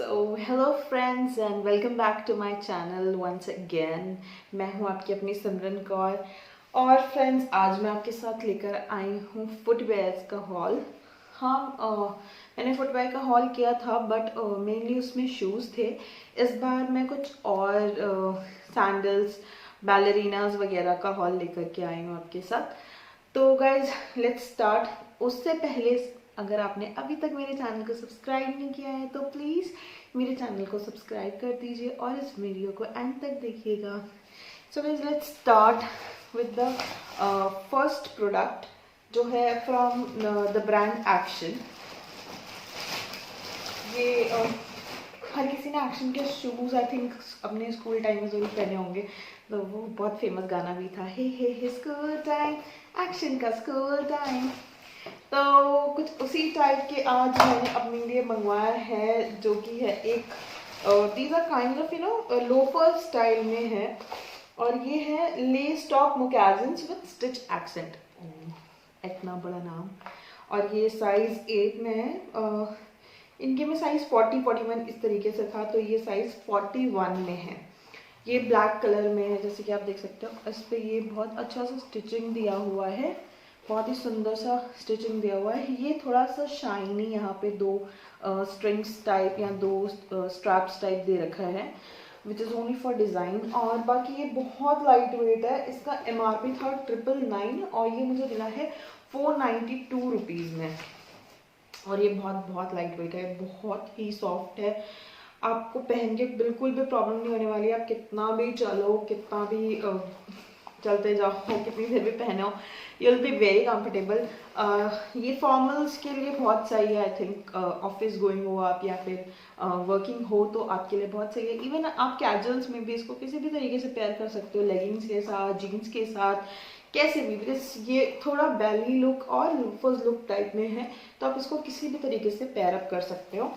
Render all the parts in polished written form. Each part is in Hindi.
Hello friends and welcome back to my channel once again. मैं हूं आपकी अपनी सिमरन कौर। और फ्रेंड्स, आज मैं आपके साथ लेकर आई हूं फुटवेयर्स का हॉल। हाँ, मैंने फुटवेयर का हॉल किया था बट मेनली उसमें शूज़ थे। इस बार मैं कुछ और सैंडल्स, बैलरीनाज वगैरह का हॉल लेकर के आई हूँ आपके साथ। तो गाइज लेट्स स्टार्ट। उससे पहले अगर आपने अभी तक मेरे चैनल को सब्सक्राइब नहीं किया है तो प्लीज़ मेरे चैनल को सब्सक्राइब कर दीजिए और इस वीडियो को एंड तक देखिएगा। So guys let's start with the first product जो है फ्रॉम द ब्रांड एक्शन। ये हर किसी ने एक्शन के शूज़ आई थिंक अपने स्कूल टाइम में जरूर पहने होंगे। तो वो बहुत फेमस गाना भी था, हे स्कूल टाइम, एक्शन का स्कूल टाइम। तो कुछ उसी टाइप के आज मैंने अपने लिए मंगवाया है, जो कि है एक these are kind of loafer style में है। और ये है lace top moccasins with stitch accent. इतना बड़ा नाम। और ये साइज 8 में है। इनके में साइज 40-41 इस तरीके से था, तो ये साइज 41 में है। ये ब्लैक कलर में है, जैसे कि आप देख सकते हो। इस पे ये बहुत अच्छा सा स्टिचिंग दिया हुआ है, बहुत ही सुंदर सा स्टिचिंग दिया हुआ है। ये थोड़ा सा शाइनी, यहाँ पे दो स्ट्रिंग्स टाइप या दो स्ट्रैप्स टाइप दे रखा है, which is only for design. और बाकी ये बहुत लाइट वेट है। इसका MRP था 999 और ये मुझे मिला है 492 रुपीज़ में। और ये बहुत बहुत लाइट वेट है, बहुत ही सॉफ्ट है। आपको पहन के बिल्कुल भी प्रॉब्लम नहीं होने वाली। आप कितना भी चलो, कितना भी चलते जाओ, कितनी देर भी पहने हो, you will be very comfortable. ये फॉर्मल्स के लिए बहुत सही है। आई थिंक ऑफिस गोइंग हो आप या फिर वर्किंग हो तो आपके लिए बहुत सही है। इवन आप कैजुअल्स में भी इसको किसी भी तरीके से पेयर कर सकते हो, लेगिंग्स के साथ, जीन्स के साथ, कैसे भी। बिकॉज ये थोड़ा बैली लुक और लूफर्स लुक टाइप में है, तो आप इसको किसी भी तरीके से पेयर अप कर सकते हो।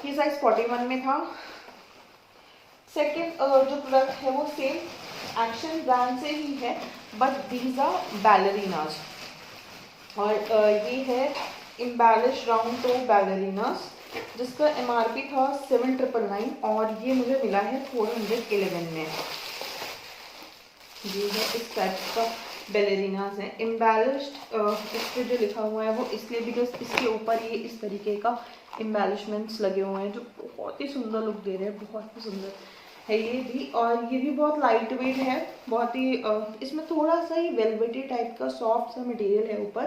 ये साइज 41 में था। सेकेंड जो प्रोडक्ट है वो सेम एक्शन ब्रांड से ही है, बट दीज आर बैलरीनाज। और ये है इम्बैलिश राउंड टो बैलरीनाज, जिसका MRP था 799 और ये मुझे मिला है 411 में। ये है इस टाइप का बैलरीनाज है। इम्बैलिश्ड इस पर जो लिखा हुआ है वो इसलिए बिकॉज इसके ऊपर ये इस तरीके का इम्बैलिशमेंट्स लगे हुए हैं, जो बहुत ही सुंदर लुक दे रहे हैं। बहुत ही सुंदर है ये भी। और ये भी बहुत लाइट वेट है, बहुत ही इसमें थोड़ा सा ही वेलवेटी टाइप का सॉफ्ट सा मटेरियल है ऊपर,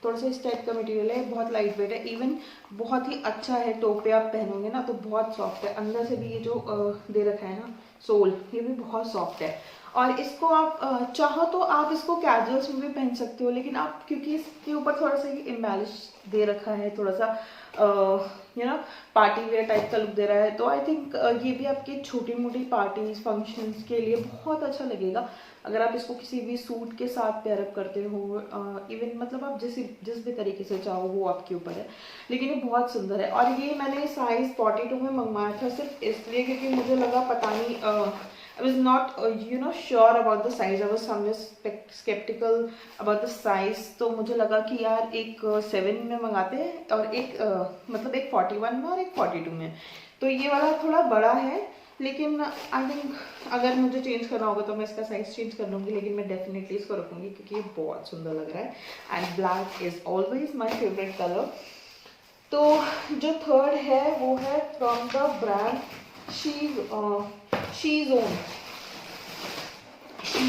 थोड़ा सा इस टाइप का मटेरियल है। बहुत लाइट वेट है, इवन बहुत ही अच्छा है। टॉप पे आप पहनोगे ना तो बहुत सॉफ्ट है। अंदर से भी ये जो दे रखा है ना सोल, ये भी बहुत सॉफ्ट है। और इसको आप चाहो तो आप इसको कैजुअल्स में भी पहन सकते हो, लेकिन आप क्योंकि इसके ऊपर थोड़ा सा ये इम्बैलिश दे रखा है, थोड़ा सा पार्टी वेयर टाइप का लुक दे रहा है, तो आई थिंक ये भी आपकी छोटी मोटी पार्टीज फंक्शंस के लिए बहुत अच्छा लगेगा। अगर आप इसको किसी भी सूट के साथ पेयर अप करते हो, इवन मतलब आप जिस भी तरीके से चाहो वो आपके ऊपर है, लेकिन ये बहुत सुंदर है। और ये मैंने साइज 42 में मंगवाया था सिर्फ इसलिए क्योंकि मुझे लगा पता नहीं, I was not sure about the size. I was somewhat skeptical about the size. तो मुझे लगा कि यार एक 7 में मंगाते हैं और एक मतलब एक 41 में और एक 42 में। तो ये वाला थोड़ा बड़ा है, लेकिन आई थिंक अगर मुझे चेंज करना होगा तो मैं इसका साइज चेंज कर लूँगी, लेकिन मैं डेफिनेटली इसको रखूँगी क्योंकि ये बहुत सुंदर लग रहा है। And black is always my favourite colour. तो जो थर्ड है वो है from the brand she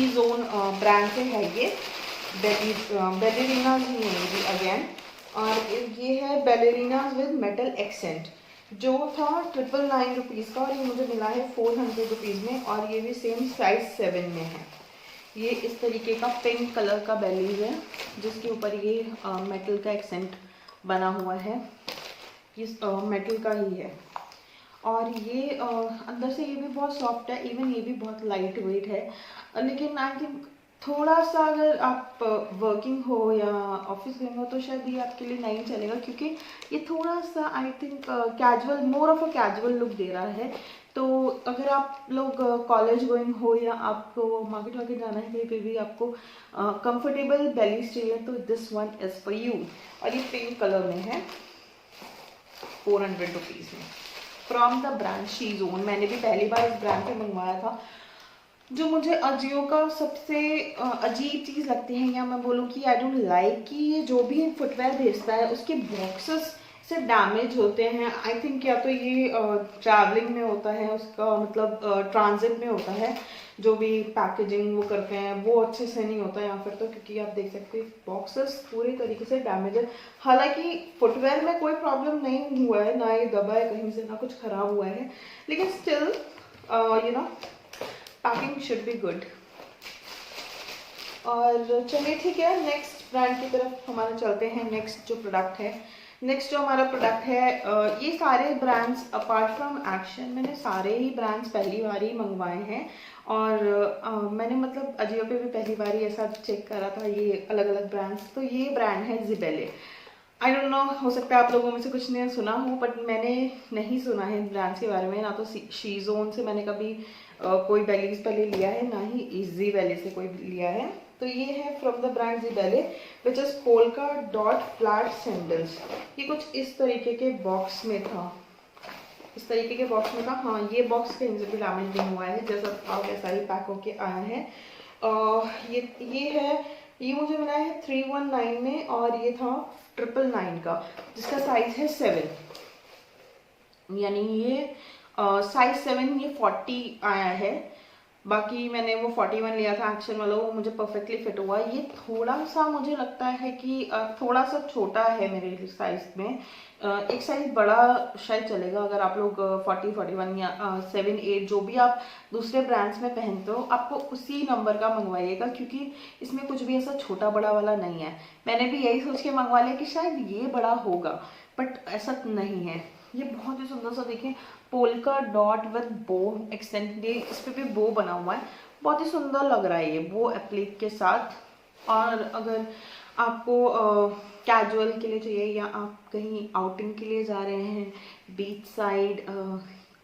zone brand से है ये। बैलेरिनाज ही है ये अगेन। और ये है बैलेरिनाज विद मेटल एक्सेंट, जो था 999 रुपीज़ का और ये मुझे मिला है 400 रुपीज़ में। और ये भी सेम साइज 7 में है। ये इस तरीके का पिंक कलर का बेलीज है, जिसके ऊपर ये मेटल का एक्सेंट बना हुआ है। ये मेटल का ही है। और ये अंदर से ये भी बहुत सॉफ्ट है, इवन ये भी बहुत लाइट वेट है। लेकिन आई थिंक थोड़ा सा अगर आप वर्किंग हो या ऑफिस गोइंग हो तो शायद ये आपके लिए नहीं चलेगा, क्योंकि ये थोड़ा सा I think casual, more of a casual look दे रहा है। तो अगर आप लोग कॉलेज गोइंग हो या आपको मार्केट वार्केट जाना है, कहीं पे भी आपको कंफर्टेबल बेलीज चाहिए तो this one is for you. और ये पिंक कलर में है, 400 रुपीज़ में। From the brand Shezone. मैंने भी पहली बार इस ब्रांड से मंगवाया था। जो मुझे अजियो का सबसे अजीब चीज़ लगती है, या मैं बोलूँ कि आई डोंट लाइक, कि ये जो भी फुटवेयर भेजता है उसके बॉक्सेस से डैमेज होते हैं। आई थिंक या तो ये ट्रैवलिंग में होता है, उसका मतलब ट्रांजिट में होता है, जो भी पैकेजिंग वो करते हैं वो अच्छे से नहीं होता, या फिर तो क्योंकि आप देख सकते हैं बॉक्सेस पूरी तरीके से डैमेज है। हालांकि फुटवेयर में कोई प्रॉब्लम नहीं हुआ है, ना ये दबा है कहीं से, ना कुछ खराब हुआ है, लेकिन still you know packing should be good. और चलिए ठीक है, नेक्स्ट ब्रांड की तरफ हमारे चलते हैं। नेक्स्ट जो प्रोडक्ट है, नेक्स्ट जो हमारा प्रोडक्ट है, ये सारे ब्रांड्स अपार्ट फ्रॉम एक्शन, मैंने सारे ही ब्रांड्स पहली बार ही मंगवाए हैं। और मैंने मतलब अजियो पे भी पहली बार ही ऐसा चेक करा था ये अलग अलग ब्रांड्स। तो ये ब्रांड है ज़िबेले। आई डोंट नो, हो सकता है आप लोगों में से कुछ ने सुना हो, बट मैंने नहीं सुना है ब्रांड्स के बारे में। ना तो शीजोन से मैंने कभी कोई बेलीज पहले लिया है, ना ही इजी वैली से कोई लिया है। तो ये है from the brand Zibele which is polka dot flat sandals. ये कुछ इस तरीके के बॉक्स में था, इस तरीके के बॉक्स में था। हाँ, ये बॉक्स कहीं से भी डैमेज नहीं हुआ है, जैसा था वैसा ही पैक होके आया है। ये है, ये मुझे मिला है 319 में, और ये था 999 का, जिसका साइज है 7, यानी ये साइज 7, ये 40 आया है। बाकी मैंने वो 41 लिया था एक्शन वाला, वो मुझे परफेक्टली फिट हुआ। ये थोड़ा सा मुझे लगता है कि थोड़ा सा छोटा है मेरे साइज में। एक साइज बड़ा शायद चलेगा अगर आप लोग 40, 41 या 7, 8 जो भी आप दूसरे ब्रांड्स में पहनते हो, आपको उसी नंबर का मंगवाइएगा, क्योंकि इसमें कुछ भी ऐसा छोटा बड़ा वाला नहीं है। मैंने भी यही सोच के मंगवा लिया कि शायद ये बड़ा होगा, बट ऐसा नहीं है। ये बहुत ही सुंदर सा, देखें, पोल्का डॉट विद बो एक्सटेंड, इस पे भी बो बना हुआ है, बहुत ही सुंदर लग रहा है ये बो एप्लिक के साथ। और अगर आपको कैजुअल के लिए चाहिए, या आप कहीं आउटिंग के लिए जा रहे हैं बीच साइड,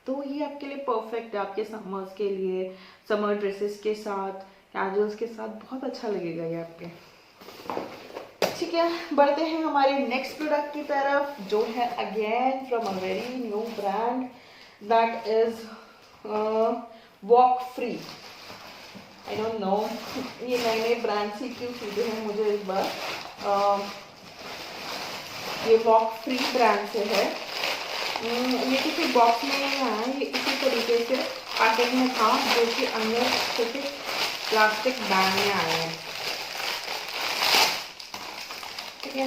तो ये आपके लिए परफेक्ट है। आपके समर्स के लिए, समर ड्रेसेस के साथ, कैजुअल्स के साथ बहुत अच्छा लगेगा ये आपके। ठीक है, बढ़ते हैं हमारे नेक्स्ट प्रोडक्ट की तरफ, जो है again from a very new brand, that is walk free. I don't know ये नए नए ब्रांड्स ही क्यों सीधे हैं मुझे इस बार। ये वॉक फ्री ब्रांड से है। ये किसी बॉक्स में नहीं आया, ये इसी तरीके से पैकेट में था, जो कि अंदर छोटे प्लास्टिक बैग में आया है। ठीक है,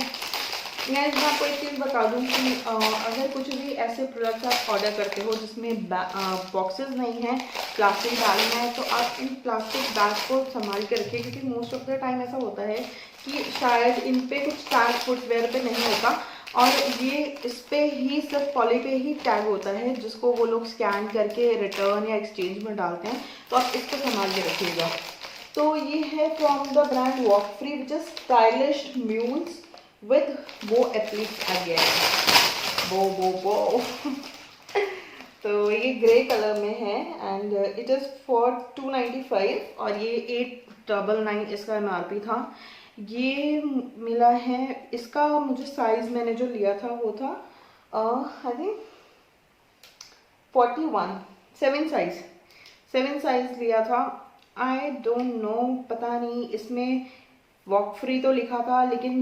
मैं इसमें आपको एक चीज़ बता दूं कि अगर कुछ भी ऐसे प्रोडक्ट आप ऑर्डर करते हो जिसमें बॉक्सेस नहीं है, प्लास्टिक बैग में है, तो आप इन प्लास्टिक बैग को संभाल के रखिए, क्योंकि मोस्ट ऑफ द टाइम ऐसा होता है कि शायद इन पे कुछ टैग फुटवेयर पे नहीं होता, और ये इस पे ही सिर्फ पॉली पे ही टैग होता है, जिसको वो लोग स्कैन करके रिटर्न या एक्सचेंज में डालते हैं। तो आप इसको संभाल के रखिएगा। तो ये है from the brand walk free which is stylish mules with bow applique again, bow तो ये ग्रे कलर में है, एंड इट इज़ फॉर 295, और ये 899 इसका MRP था। ये मिला है, इसका मुझे साइज मैंने जो लिया था वो था आई थिंक 41, 7 साइज लिया था। आई डोंट नो, पता नहीं, इसमें वॉक फ्री तो लिखा था, लेकिन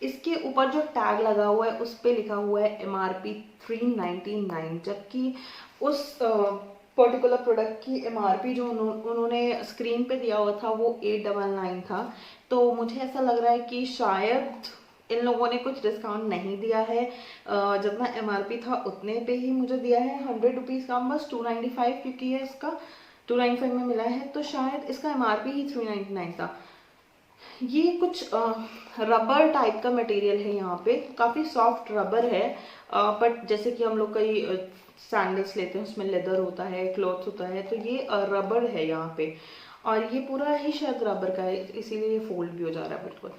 इसके ऊपर जो टैग लगा हुआ है उस पे लिखा हुआ है MRP 399, जबकि उस पर्टिकुलर प्रोडक्ट की MRP जो उन्होंने स्क्रीन पे दिया हुआ था वो 899 था। तो मुझे ऐसा लग रहा है कि शायद इन लोगों ने कुछ डिस्काउंट नहीं दिया है, जितना MRP था उतने पे ही मुझे दिया है, 100 रुपीज़ कम, बस 295, क्योंकि ये इसका 295 में मिला है, तो शायद इसका MRP ही 399 था। ये कुछ रबर टाइप का मटेरियल है, यहाँ पे काफ़ी सॉफ्ट रबर है, बट जैसे कि हम लोग कई सैंडल्स लेते हैं उसमें लेदर होता है, क्लॉथ होता है, तो ये रबर है यहाँ पे, और ये पूरा ही शायद रबर का है, इसीलिए ये फोल्ड भी हो जा रहा है बिल्कुल।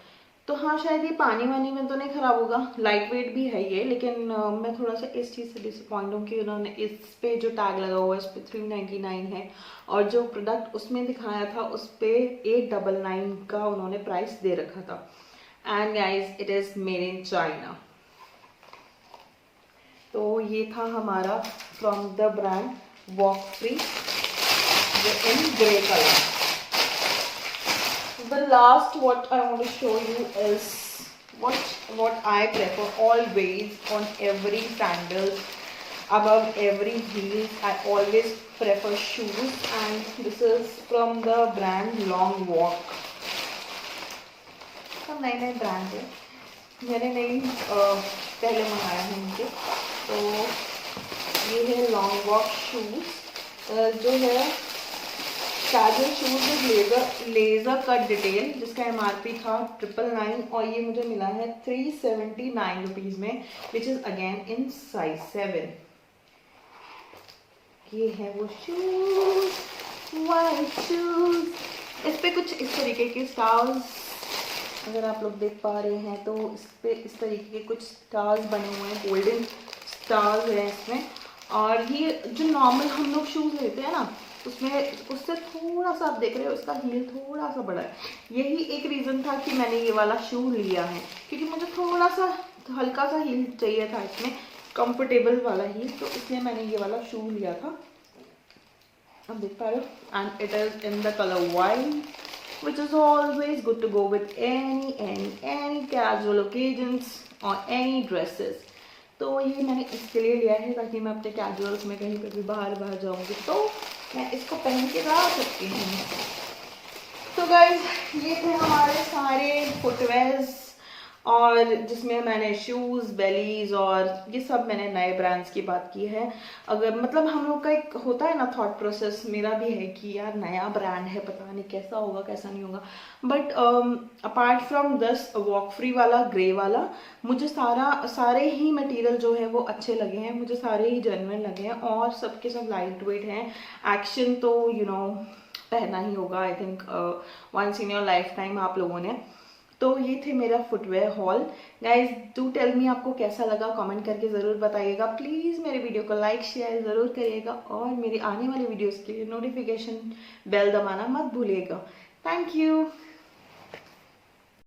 तो हाँ, शायद ये पानी वानी में तो नहीं खराब होगा, लाइट वेट भी है ये, लेकिन मैं थोड़ा सा इस चीज़ से डिसअपॉइंट हूँ कि उन्होंने इस पे जो टैग लगा हुआ है उस पर 399 है, और जो प्रोडक्ट उसमें दिखाया था उस पर 899 का उन्होंने प्राइस दे रखा था। And guys, it is made in China. तो ये था हमारा from the brand walk free in grey colour. The last what I want to show you is what I prefer always on every sandals, above every heels. I always prefer shoes, and this is from the brand Long Walk. सब नए नए ब्रांड है, मैंने नहीं पहले मंगाया है इनके. तो ये है लॉन्ग वॉक शूज, जो है casual shoes with laser cut detail, जिसका MRP था 999 और ये मुझे मिला है 379 रुपीज में, which is again in size 7. ये है वो शूज, वाइट शूज. इस पे कुछ इस तरीके के स्टार्स, अगर आप लोग देख पा रहे हैं तो इस पे इस तरीके के कुछ स्टार्स बने हुए हैं, गोल्डन स्टार्स हैं इसमें. और ये जो नॉर्मल हम लोग शूज लेते हैं ना, उसमें उससे थोड़ा सा आप देख रहे हो इसका हील थोड़ा सा बड़ा है. यही एक रीज़न था कि मैंने ये वाला शू लिया है, क्योंकि मुझे थोड़ा सा हल्का सा हील चाहिए था इसमें, कंफर्टेबल वाला हील, तो इसलिए मैंने ये वाला शू लिया था. आप देख पा रहे हो, and it is in the colour white, which is always good to go with any casual occasions or any dresses. तो ये मैंने इसके लिए लिया है ताकि मैं अपने कैजुअल्स में कहीं पर भी बाहर जाऊंगी तो मैं इसको पहन के जा सकती हूँ. तो गाइज ये थे हमारे सारे फुटवेयर्स, और जिसमें मैंने शूज़, बेलीज और ये सब मैंने नए ब्रांड्स की बात की है. अगर मतलब हम लोग का एक होता है ना थॉट प्रोसेस, मेरा भी है कि यार नया ब्रांड है, पता नहीं कैसा होगा कैसा नहीं होगा. But apart from this walk free वाला ग्रे वाला, मुझे सारे ही मटेरियल जो है वो अच्छे लगे हैं, मुझे सारे ही जेन्युइन लगे हैं, और सबके सब लाइट वेट हैं. एक्शन तो पहना ही होगा, I think once in your lifetime आप लोगों ने. तो ये थे मेरा footwear haul. Guys do tell me आपको कैसा लगा, कमेंट करके ज़रूर बताइएगा. प्लीज़ मेरे वीडियो को लाइक शेयर ज़रूर करिएगा, और मेरे आने वाले वीडियोस के लिए नोटिफिकेशन बेल दबाना मत भूलिएगा. Thank you.